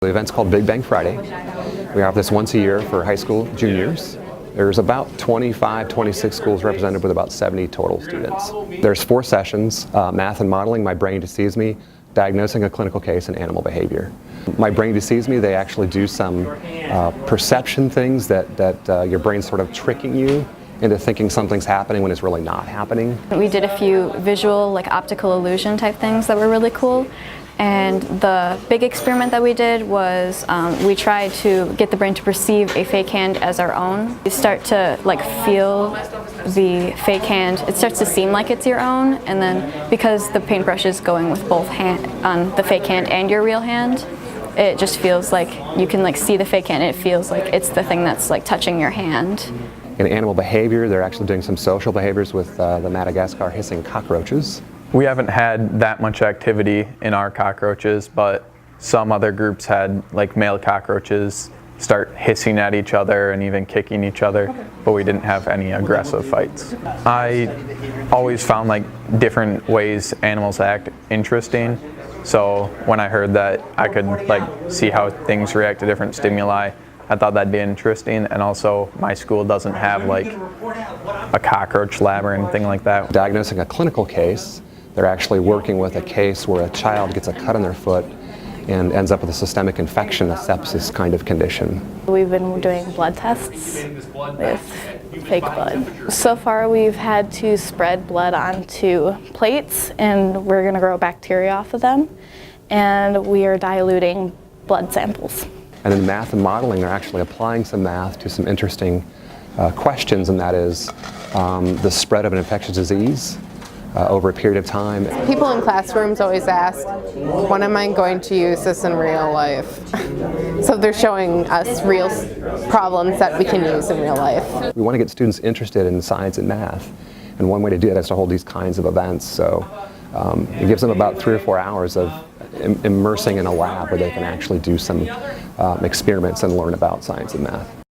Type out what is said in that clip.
The event's called Big Bang Friday. We have this once a year for high school juniors. There's about 25, 26 schools represented with about 70 total students. There's 4 sessions, math and modeling, My Brain Deceives Me, diagnosing a clinical case, and animal behavior. My Brain Deceives Me, they actually do some perception things that your brain's sort of tricking you into thinking something's happening when it's really not happening. We did a few visual, like optical illusion type things that were really cool. And the big experiment that we did was we tried to get the brain to perceive a fake hand as our own. You start to feel the fake hand, it starts to seem like it's your own, and then because the paintbrush is going with both on the fake hand and your real hand, it just feels like you can see the fake hand, and it feels like it's the thing that's touching your hand. In animal behavior, they're actually doing some social behaviors with the Madagascar hissing cockroaches. We haven't had that much activity in our cockroaches, but some other groups had male cockroaches start hissing at each other and even kicking each other, but we didn't have any aggressive fights. I always found different ways animals act interesting, so when I heard that I could see how things react to different stimuli, I thought that'd be interesting. And also my school doesn't have a cockroach lab or anything like that. Diagnosing a clinical case, they're actually working with a case where a child gets a cut on their foot and ends up with a systemic infection, a sepsis kind of condition. We've been doing blood tests with fake blood. So far we've had to spread blood onto plates, and we're going to grow bacteria off of them, and we are diluting blood samples. And in math and modeling, they're actually applying some math to some interesting questions, and that is the spread of an infectious disease over a period of time. People in classrooms always ask, when am I going to use this in real life? So they're showing us real problems that we can use in real life. We want to get students interested in science and math, and one way to do that is to hold these kinds of events. So it gives them about 3 or 4 hours of immersing in a lab where they can actually do some experiments and learn about science and math.